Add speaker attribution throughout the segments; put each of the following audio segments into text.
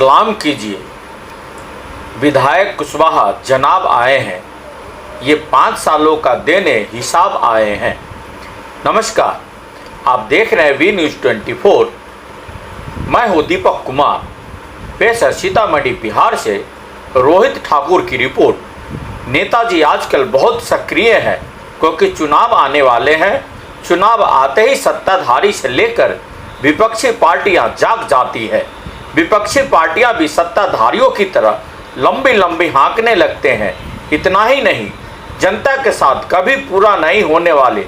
Speaker 1: सलाम कीजिए, विधायक कुशवाहा जनाब आए हैं, ये 5 सालों का देने हिसाब आए हैं। नमस्कार, आप देख रहे हैं वी न्यूज़ 24। मैं हूँ दीपक कुमार। पेश है सीतामढ़ी बिहार से रोहित ठाकुर की रिपोर्ट। नेताजी आजकल बहुत सक्रिय हैं क्योंकि चुनाव आने वाले हैं। चुनाव आते ही सत्ताधारी से लेकर विपक्षी पार्टियां जाग जाती है। विपक्षी पार्टियां भी सत्ताधारियों की तरह लंबी लंबी हाँकने लगते हैं। इतना ही नहीं, जनता के साथ कभी पूरा नहीं होने वाले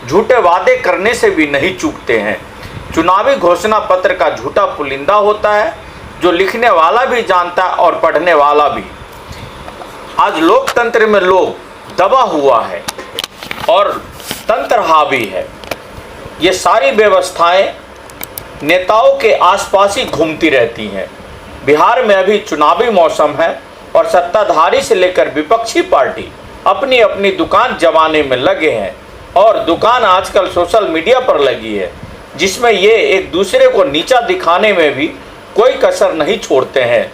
Speaker 1: झूठे वादे करने से भी नहीं चूकते हैं। चुनावी घोषणा पत्र का झूठा पुलिंदा होता है, जो लिखने वाला भी जानता है और पढ़ने वाला भी। आज लोकतंत्र में लोग दबा हुआ है और तंत्र हावी है। ये सारी व्यवस्थाएं नेताओं के आसपास ही घूमती रहती हैं। बिहार में अभी चुनावी मौसम है और सत्ताधारी से लेकर विपक्षी पार्टी अपनी अपनी दुकान जमाने में लगे हैं और दुकान आजकल सोशल मीडिया पर लगी है, जिसमें ये एक दूसरे को नीचा दिखाने में भी कोई कसर नहीं छोड़ते हैं।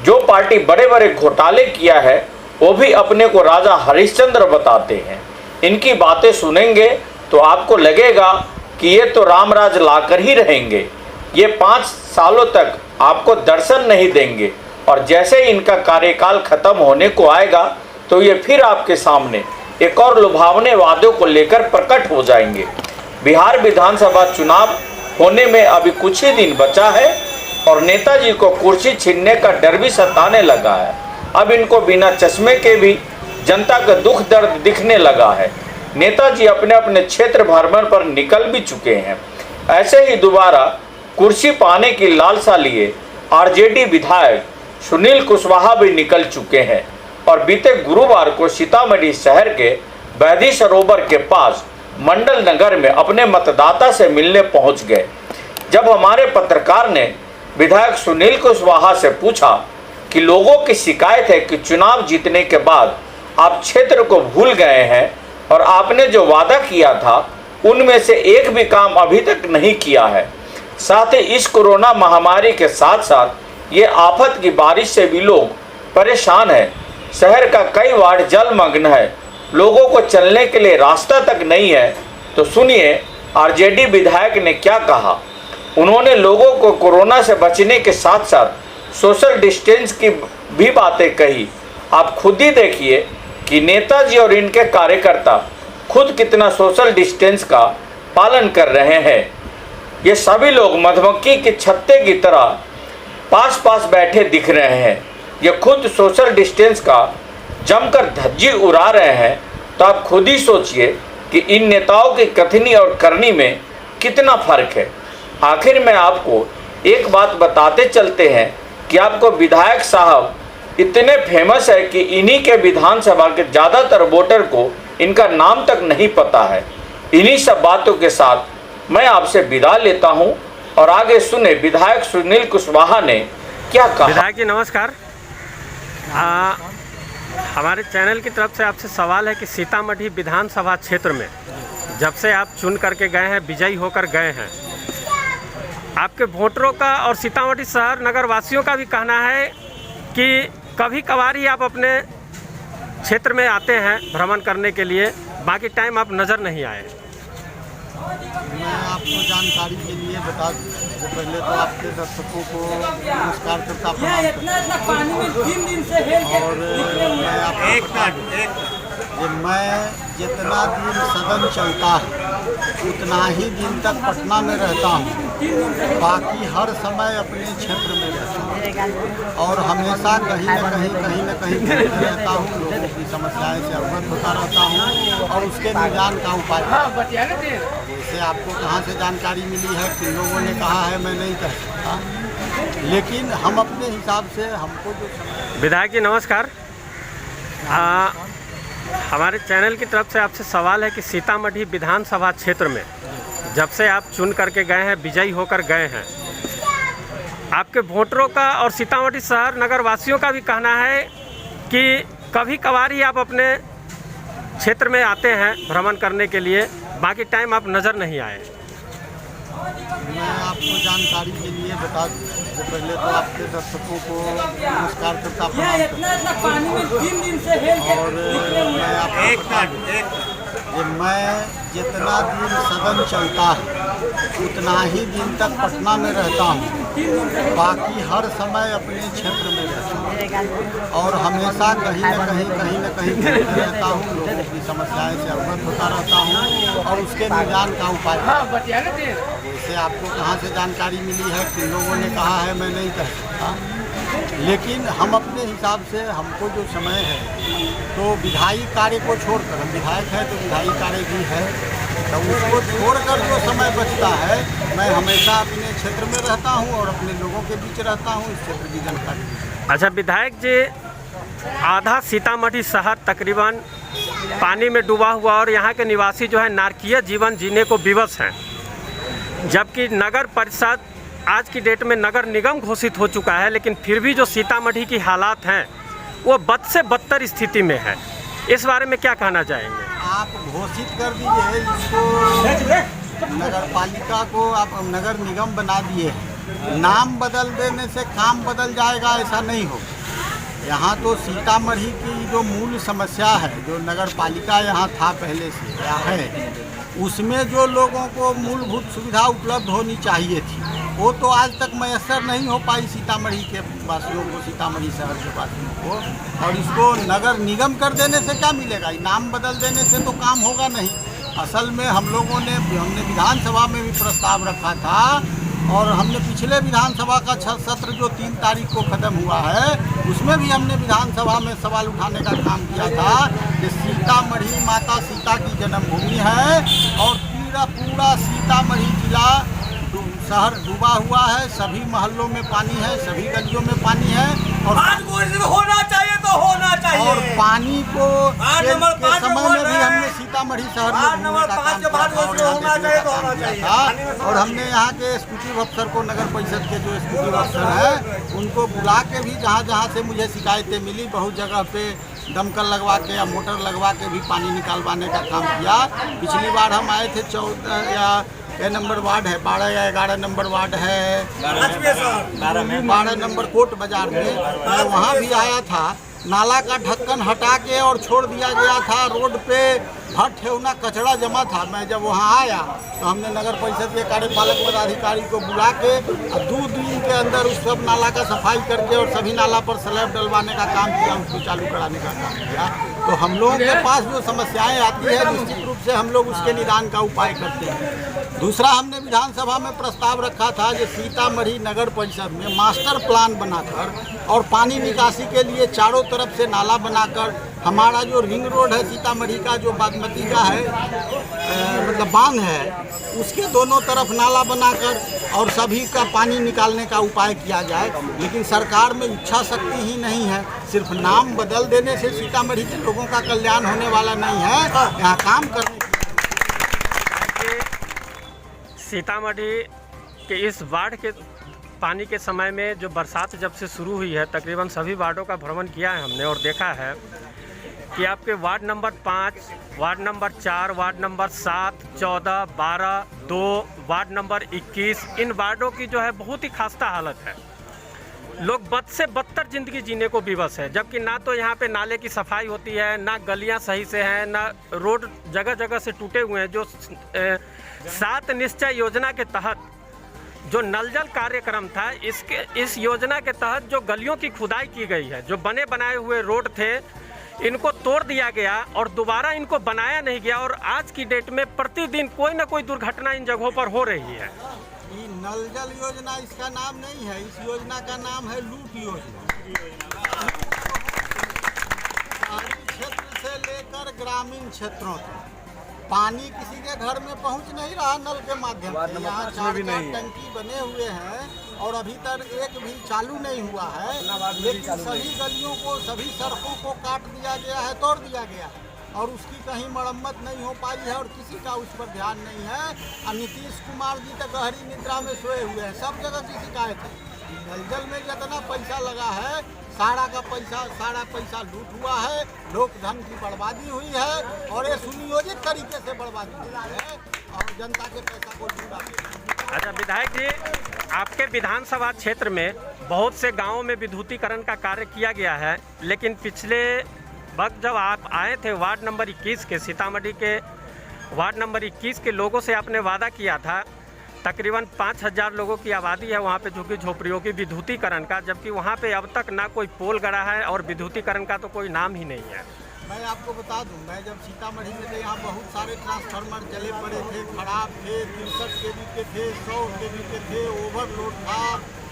Speaker 1: जो पार्टी बड़े बड़े घोटाले किया है वो भी अपने को राजा हरिश्चंद्र बताते हैं। इनकी बातें सुनेंगे तो आपको लगेगा कि ये तो रामराज लाकर ही रहेंगे। ये 5 सालों तक आपको दर्शन नहीं देंगे और जैसे ही इनका कार्यकाल खत्म होने को आएगा तो ये फिर आपके सामने एक और लुभावने वादों को लेकर प्रकट हो जाएंगे। बिहार विधानसभा चुनाव होने में अभी कुछ ही दिन बचा है और नेताजी को कुर्सी छीनने का डर भी सताने लगा है। अब इनको बिना चश्मे के भी जनता का दुख दर्द दिखने लगा है। नेताजी अपने अपने क्षेत्र भ्रमण पर निकल भी चुके हैं। ऐसे ही दोबारा कुर्सी पाने की लालसा लिए आरजेडी विधायक सुनील कुशवाहा भी निकल चुके हैं और बीते गुरुवार को सीतामढ़ी शहर के बैधी सरोवर के पास मंडल नगर में अपने मतदाता से मिलने पहुंच गए। जब हमारे पत्रकार ने विधायक सुनील कुशवाहा से पूछा कि लोगों की शिकायत है कि चुनाव जीतने के बाद आप क्षेत्र को भूल गए हैं और आपने जो वादा किया था उनमें से एक भी काम अभी तक नहीं किया है। साथ ही इस कोरोना महामारी के साथ साथ ये आफत की बारिश से भी लोग परेशान हैं। शहर का कई वार्ड जलमग्न है, लोगों को चलने के लिए रास्ता तक नहीं है। तो सुनिए आरजेडी विधायक ने क्या कहा। उन्होंने लोगों को कोरोना से बचने के साथ साथ सोशल डिस्टेंस की भी बातें कही। आप खुद ही देखिए कि नेताजी और इनके कार्यकर्ता खुद कितना सोशल डिस्टेंस का पालन कर रहे हैं। ये सभी लोग मधुमक्खी के छत्ते की तरह पास पास बैठे दिख रहे हैं। ये खुद सोशल डिस्टेंस का जमकर धज्जी उड़ा रहे हैं। तो आप खुद ही सोचिए कि इन नेताओं की कथनी और करनी में कितना फर्क है। आखिर में आपको एक बात बताते चलते हैं कि आपको विधायक साहब इतने फेमस है कि इन्हीं के विधानसभा के ज़्यादातर वोटर को इनका नाम तक नहीं पता है। इन्हीं सब बातों के साथ मैं आपसे विदा लेता हूं और आगे सुने विधायक सुनील कुशवाहा ने क्या कहा।
Speaker 2: विधायक जी नमस्कार। हमारे चैनल की तरफ से आपसे सवाल है कि सीतामढ़ी विधानसभा क्षेत्र में जब से आप चुन करके गए हैं, विजयी होकर गए हैं, आपके वोटरों का और सीतामढ़ी शहर नगर वासियों का भी कहना है कि कभी कभार ही आप अपने क्षेत्र में आते हैं भ्रमण करने के लिए, बाकी टाइम आप नज़र नहीं आए।
Speaker 3: मैं आपको जानकारी के लिए बता दूं, सबसे पहले तो आपके दर्शकों को नमस्कार करता हूं और मैं जितना दिन सदन चलता है उतना ही दिन तक पटना में रहता हूं। बाकी हर समय अपने क्षेत्र में रहता हूं और हमेशा कहीं न कहीं घूमते रहता हूं। लोगों की समस्याएं से अवगत होता रहता हूं और उसके निदान का उपाय। वैसे आपको कहां से जानकारी मिली है कि लोगों ने कहा है, मैं नहीं कह सकता, लेकिन हम अपने हिसाब से हमको जो
Speaker 2: विधायक जी नमस्कार। हमारे चैनल की तरफ से आपसे सवाल है कि सीतामढ़ी विधानसभा क्षेत्र में जब से आप चुन करके गए हैं, विजयी होकर गए हैं, आपके वोटरों का और सीतामढ़ी शहर नगर वासियों का भी कहना है कि कभी कभार ही आप अपने क्षेत्र में आते हैं भ्रमण करने के लिए, बाकी टाइम आप नज़र नहीं आए।
Speaker 3: मैं आपको जानकारी के लिए बता दूं, सबसे पहले तो आपके दर्शकों को नमस्कार करता प्रणाम करता हूं। और मैं आपको बता दूं कि मैं जितना दिन सदन चलता है उतना ही दिन तक पटना में रहता हूँ, बाकी हर समय अपने क्षेत्र में रहता हूँ और हमेशा कहीं न कहीं घूमते रहता हूँ, लोगों की समस्याएं से अवगत होता रहता हूँ और उसके निदान का उपाय। जैसे आपको कहाँ से जानकारी मिली है, किन लोगों ने कहा है, मैं नहीं कह सकता, लेकिन हम अपने हिसाब से हमको जो समय है तो विधायी कार्य को छोड़कर, हम विधायक हैं तो विधायी कार्य भी है, तो उसको छोड़कर जो समय बचता है मैं हमेशा अपने क्षेत्र में रहता हूं और अपने लोगों के बीच रहता हूं, इस क्षेत्र की जनता के बीच।
Speaker 2: अच्छा विधायक जी, आधा सीतामढ़ी शहर तकरीबन पानी में डूबा हुआ और यहाँ के निवासी जो है नारकीय जीवन जीने को विवश हैं, जबकि नगर परिषद आज की डेट में नगर निगम घोषित हो चुका है, लेकिन फिर भी जो सीतामढ़ी की हालात हैं वो बद से बदतर स्थिति में है। इस बारे में क्या कहना चाहेंगे?
Speaker 3: आप घोषित कर दीजिए, इसको नगर पालिका को आप नगर निगम बना दिए, नाम बदल देने से काम बदल जाएगा ऐसा नहीं हो। यहाँ तो सीतामढ़ी की जो मूल समस्या है, जो नगर पालिका यहाँ था पहले से या है, उसमें जो लोगों को मूलभूत सुविधा उपलब्ध होनी चाहिए थी वो तो आज तक मैसर नहीं हो पाई सीतामढ़ी के वासियों को, सीतामढ़ी शहर के वासियों को। और इसको नगर निगम कर देने से क्या मिलेगा, नाम बदल देने से तो काम होगा नहीं। असल में हमने विधानसभा में भी प्रस्ताव रखा था और हमने पिछले विधानसभा का सत्र जो 3 तारीख को ख़त्म हुआ है उसमें भी हमने विधानसभा में सवाल उठाने का काम किया था कि सीतामढ़ी माता सीता की जन्मभूमि है और पूरा सीतामढ़ी जिला शहर डूबा हुआ है, सभी महल्लों में पानी है, सभी गलियों में पानी है और
Speaker 4: होना चाहिए तो होना चाहिए।
Speaker 3: और पानी को के समय में भी हमने सीतामढ़ी शहर में घूमने का काम किया था और हमने यहाँ के एग्जीक्यूटिव अफसर को, नगर परिषद के जो एग्जीक्यूटिव अफसर हैं उनको बुला के भी जहाँ से मुझे शिकायतें मिली, बहुत जगह पे दमकल लगवा के या मोटर लगवा के भी पानी निकालवाने का काम किया। पिछली बार हम आए थे 14 या 6 नंबर वार्ड है, 12 या 11 नंबर वार्ड है, 12 नंबर कोट बाजार में, मैं वहाँ भी आया था। नाला का ढक्कन हटा के और छोड़ दिया गया था, रोड पे भर ठेवना कचरा जमा था। मैं जब वहाँ आया तो हमने नगर परिषद के कार्यपालक पदाधिकारी को बुला के 2 दिन के अंदर उस सब नाला का सफाई करके और सभी नाला पर स्लैब डलवाने का काम किया, उसको चालू कराने का काम किया। तो हम लोगों के पास जो समस्याएं आती है निश्चित रूप से हम लोग उसके निदान का उपाय करते हैं। दूसरा, हमने विधानसभा में प्रस्ताव रखा था कि सीतामढ़ी नगर परिषद में मास्टर प्लान बनाकर और पानी निकासी के लिए चारों तरफ से नाला बनाकर, हमारा जो रिंग रोड है सीतामढ़ी का, जो बागमती का है मतलब बांध है, उसके दोनों तरफ नाला बनाकर और सभी का पानी निकालने का उपाय किया जाए। लेकिन सरकार में इच्छा शक्ति ही नहीं है, सिर्फ नाम बदल देने से सीतामढ़ी के लोगों का कल्याण होने वाला नहीं है, यहाँ काम करने की।
Speaker 2: सीतामढ़ी के इस वार्ड के पानी के समय में जो बरसात जब से शुरू हुई है, तकरीबन सभी वार्डों का भ्रमण किया है हमने और देखा है कि आपके ward number 5, ward number 4, ward number 7, 14, 12, 2, ward number 21, इन वार्डों की जो है बहुत ही खस्ता हालत है। लोग बद से बदतर ज़िंदगी जीने को विवश है, जबकि ना तो यहाँ पे नाले की सफाई होती है, ना गलियाँ सही से हैं, ना रोड जगह जगह से टूटे हुए हैं। जो 7 निश्चय योजना के तहत जो नल जल कार्यक्रम था, इस योजना के तहत जो गलियों की खुदाई की गई है, जो बने बनाए हुए रोड थे, इनको तोड़ दिया गया और दोबारा इनको बनाया नहीं गया और आज की डेट में प्रतिदिन कोई ना कोई दुर्घटना इन जगहों पर हो रही है।
Speaker 3: ये नल जल योजना इसका नाम नहीं है, इस योजना का नाम है लूट योजना। शहरी क्षेत्र से लेकर ग्रामीण क्षेत्रों तक पानी किसी के घर में पहुंच नहीं रहा नल के माध्यम से। यहाँ 4 टंकी बने हुए हैं और अभी तक एक भी चालू नहीं हुआ है, लेकिन सभी गलियों को, सभी सड़कों को काट दिया गया है, तोड़ दिया गया है और उसकी कहीं मरम्मत नहीं हो पाई है और किसी का उस पर ध्यान नहीं है। और नीतीश कुमार जी तो गहरी निद्रा में सोए हुए हैं, सब जगह की शिकायत है। नल में जितना पैसा लगा है सारा पैसा लूट हुआ है, लोक धन की बर्बादी हुई है और ये सुनियोजित तरीके से बर्बादी हुई है और जनता के पैसा को लूटा गया।
Speaker 2: अच्छा विधायक जी, आपके विधानसभा क्षेत्र में बहुत से गांवों में विद्युतीकरण का कार्य किया गया है, लेकिन पिछले वक्त जब आप आए थे वार्ड नंबर 21 के, सीतामढ़ी के वार्ड नंबर 21 के लोगों से आपने वादा किया था तकरीबन 5000 लोगों की आबादी है वहाँ पे झुग्गी झोपड़ियों की विद्युतीकरण का, जबकि वहाँ पे अब तक ना कोई पोल गड़ा है और विद्युतीकरण का तो कोई नाम ही नहीं है।
Speaker 3: मैं आपको बता दूं, मैं जब सीतामढ़ी में थे यहाँ बहुत सारे ट्रांसफार्मर जले पड़े थे, खराब थे, 63 kV के थे, 100 kV के थे, ओवरलोड था।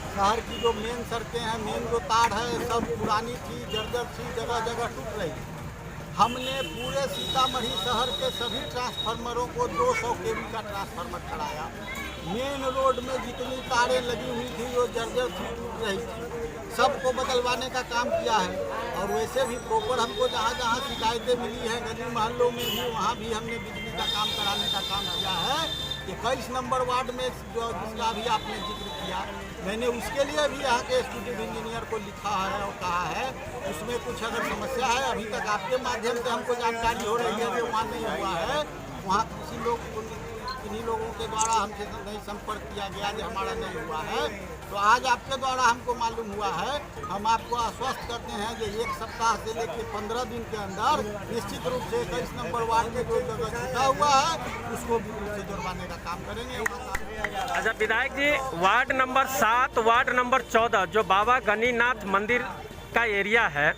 Speaker 3: शहर की जो मेन सड़कें हैं, मेन जो तार है सब पुरानी थी, जर्जर थी, जगह जगह टूट रही। हमने पूरे सीतामढ़ी शहर के सभी ट्रांसफार्मरों को 200 kV का ट्रांसफार्मर चढ़ाया। मेन रोड में जितनी तारें लगी हुई थी वो जर्जर थी, टूट रही थी, सबको बदलवाने का काम किया है। और वैसे भी प्रॉपर हमको जहाँ जहाँ शिकायतें मिली हैं गली मोहल्लों में भी, वहाँ भी हमने बिजली का काम कराने का काम किया है। 21 नंबर वार्ड में जो जिसका भी आपने जिक्र किया, मैंने उसके लिए भी यहाँ के एग्जीक्यूटिव इंजीनियर को लिखा है और कहा है उसमें कुछ अगर समस्या है, अभी तक आपके माध्यम से हमको जानकारी हो रही है कि वहाँ नहीं हुआ है, वहाँ किसी किन्हीं लोगों के द्वारा हमसे नहीं संपर्क किया गया कि हमारा नहीं हुआ है। तो आज आपके द्वारा हमको मालूम हुआ है। हम आपको आश्वस्त करते हैं कि 1 सप्ताह से लेकर 15 दिन के अंदर निश्चित रूप से 21 नंबर वार्ड में जो जगह छूटा हुआ है उसको भी रूप से जुर्माने का काम करेंगे।
Speaker 2: अच्छा विधायक जी, वार्ड नंबर 7, वार्ड नंबर 14 जो बाबा गणिनाथ मंदिर का एरिया है,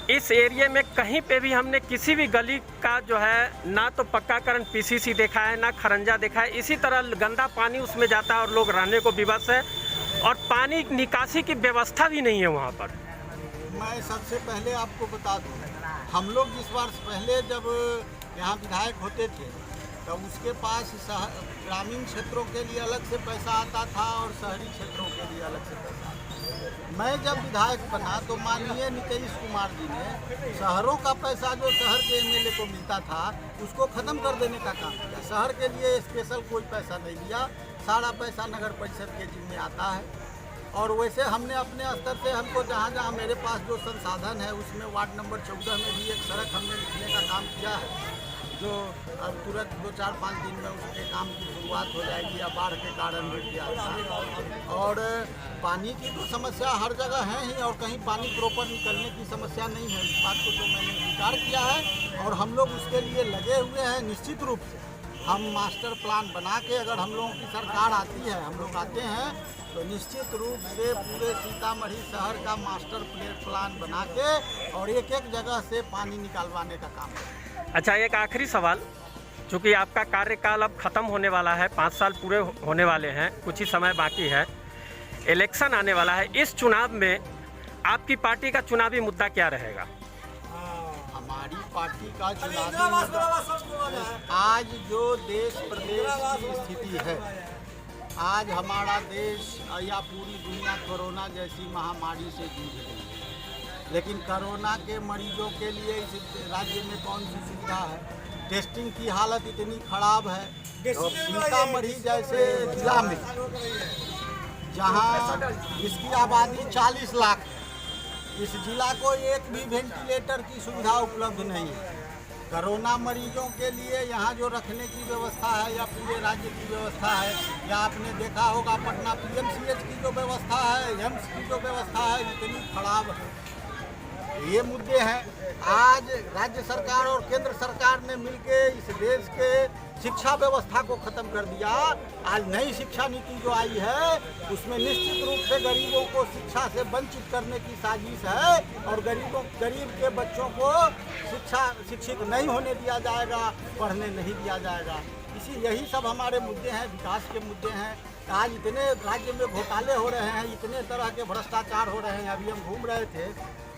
Speaker 2: इस एरिया में कहीं पे भी हमने किसी भी गली का जो है ना तो पक्काकरण पीसीसी देखा है, ना खरंजा देखा है। इसी तरह गंदा पानी उसमें जाता है और लोग रहने को विवश है और पानी निकासी की व्यवस्था भी नहीं है वहाँ पर।
Speaker 3: मैं सबसे पहले आपको बता दूँ, हम लोग जिस वर्ष पहले जब यहाँ विधायक होते थे तब उसके पास ग्रामीण क्षेत्रों के लिए अलग से पैसा आता था और शहरी क्षेत्रों के लिए अलग से पैसा आता था। मैं जब विधायक बना तो माननीय नीतीश कुमार जी ने शहरों का पैसा जो शहर के एमएलए को मिलता था उसको ख़त्म कर देने का काम किया। शहर के लिए स्पेशल कोई पैसा नहीं दिया, सारा पैसा नगर परिषद के जिम्मे आता है। और वैसे हमने अपने स्तर से हमको जहाँ जहाँ मेरे पास जो संसाधन है उसमें वार्ड नंबर 14 में भी एक सड़क हमने लिखने का काम किया है, जो अब तुरंत 2-4-5 दिन में उसके काम की शुरुआत हो जाएगी या बाढ़ के कारण रुक गया था। और पानी की तो समस्या हर जगह है ही और कहीं पानी प्रॉपर निकलने की समस्या नहीं है, इस बात को तो मैंने स्वीकार किया है और हम लोग उसके लिए लगे हुए हैं। निश्चित रूप से हम मास्टर प्लान बना के, अगर हम लोगों की सरकार आती है, हम लोग आते हैं तो निश्चित रूप से पूरे सीतामढ़ी शहर का मास्टर प्लान बना के और एक एक जगह से पानी निकालवाने का काम करें।
Speaker 2: अच्छा एक आखिरी सवाल, चूँकि आपका कार्यकाल अब ख़त्म होने वाला है, 5 साल पूरे होने वाले हैं, कुछ ही समय बाकी है, इलेक्शन आने वाला है, इस चुनाव में आपकी पार्टी का चुनावी मुद्दा क्या रहेगा?
Speaker 3: हमारी पार्टी का चुनावी मुद्दा आज जो देश प्रदेश की स्थिति है, आज हमारा देश या पूरी दुनिया कोरोना जैसी महामारी से जूझ रही है, लेकिन कोरोना के मरीजों के लिए इस राज्य में कौन सी सुविधा है? टेस्टिंग की हालत इतनी खराब है। तो सीतामढ़ी जैसे जिला में जहाँ इसकी आबादी 40 लाख है, इस जिला को एक भी वेंटिलेटर की सुविधा उपलब्ध नहीं है। कोरोना मरीजों के लिए यहाँ जो रखने की व्यवस्था है या पूरे राज्य की व्यवस्था है, या आपने देखा होगा पटना PMCH की जो व्यवस्था है, एम्स की जो व्यवस्था है, इतनी खराब है। ये मुद्दे हैं। आज राज्य सरकार और केंद्र सरकार ने मिलकर इस देश के शिक्षा व्यवस्था को ख़त्म कर दिया। आज नई शिक्षा नीति जो आई है उसमें निश्चित रूप से गरीबों को शिक्षा से वंचित करने की साजिश है और गरीब के बच्चों को शिक्षित नहीं होने दिया जाएगा, पढ़ने नहीं दिया जाएगा। यही सब हमारे मुद्दे हैं, विकास के मुद्दे हैं। आज इतने राज्य में घोटाले हो रहे हैं, इतने तरह के भ्रष्टाचार हो रहे हैं। अभी हम घूम रहे थे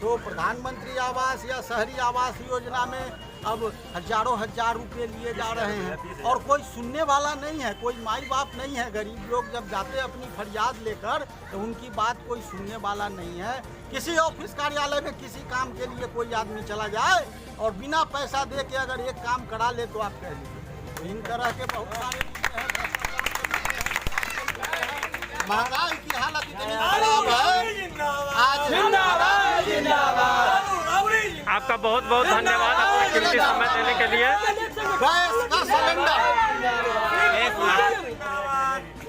Speaker 3: तो प्रधानमंत्री आवास या शहरी आवास योजना में अब हजारों रुपए लिए जा रहे हैं और कोई सुनने वाला नहीं है, कोई माई बाप नहीं है। गरीब लोग जब जाते हैं अपनी फरियाद लेकर तो उनकी बात कोई सुनने वाला नहीं है। किसी ऑफिस कार्यालय में किसी काम के लिए कोई आदमी चला जाए और बिना पैसा दे के अगर एक काम करा ले तो आप कह लीजिए। इन तरह के बहुत सारे मुद्दे हैं। महंगाई की हालत इतनी खराब है। आज
Speaker 2: आपका बहुत बहुत धन्यवाद अपना कीमती समय देने के लिए।
Speaker 3: गैस का सिलेंडर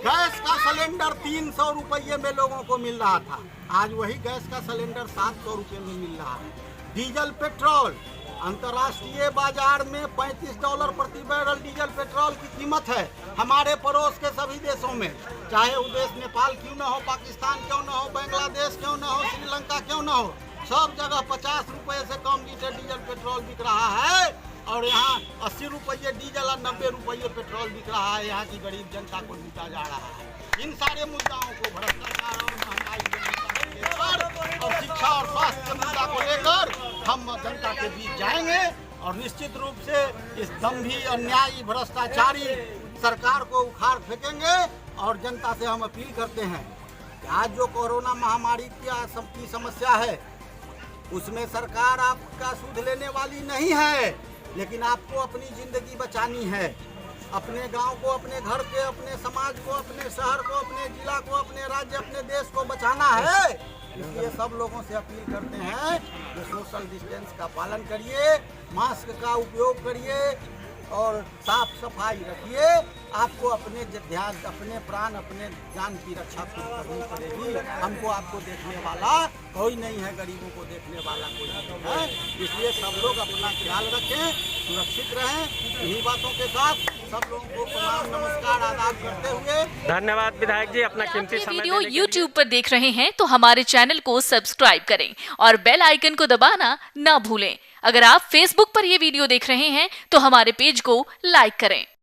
Speaker 3: गैस का सिलेंडर 300 रुपये में लोगों को मिल रहा था, आज वही गैस का सिलेंडर 700 रुपये में मिल रहा है। डीजल पेट्रोल अंतर्राष्ट्रीय बाजार में $35 प्रति बैरल डीजल पेट्रोल की कीमत है। हमारे पड़ोस के सभी देशों में, चाहे वो देश नेपाल क्यों न हो, पाकिस्तान क्यों न हो, बांग्लादेश क्यों न हो, श्रीलंका क्यों न हो, सब जगह 50 रुपये से कम लीटर डीजल पेट्रोल बिक रहा है। और यहाँ 80 रुपये डीजल और 90 रुपये पेट्रोल बिक रहा है। यहाँ की गरीब जनता को लूटा जा रहा है। इन सारे मुद्दाओं को, भ्रष्टाचार और महंगाई के मुद्दा को लेकर और शिक्षा और स्वास्थ्य के मुद्दा को लेकर हम जनता के बीच जाएंगे और निश्चित रूप से इस दंभी, अन्यायी, भ्रष्टाचारी सरकार को उखाड़ फेंकेंगे। और जनता से हम अपील करते हैं कि आज जो कोरोना महामारी की समस्या है, उसमें सरकार आपका सूद लेने वाली नहीं है, लेकिन आपको अपनी जिंदगी बचानी है। अपने गांव को, अपने घर के, अपने समाज को, अपने शहर को, अपने जिला को, अपने राज्य, अपने देश को बचाना है। इसलिए सब लोगों से अपील करते हैं कि सोशल डिस्टेंस का पालन करिए, मास्क का उपयोग करिए और साफ सफाई रखिए। आपको अपने ध्यान, अपने प्राण, अपने जान की रक्षा खुद करनी पड़ेगी। हमको आपको देखने वाला कोई नहीं है, गरीबों को देखने वाला कोई नहीं है। इसलिए सब लोग अपना ख्याल रखें, सुरक्षित रहें। इन्हीं बातों के साथ सब लोगों को प्रणाम, नमस्कार, आदाब करते हुए
Speaker 2: धन्यवाद विधायक जी, अपना कीमती समय
Speaker 5: वीडियो
Speaker 2: देने के लिए।
Speaker 5: YouTube पर देख रहे हैं तो हमारे चैनल को सब्सक्राइब करें और बेल आइकन को दबाना ना भूलें। अगर आप Facebook पर ये वीडियो देख रहे हैं तो हमारे पेज को लाइक करें।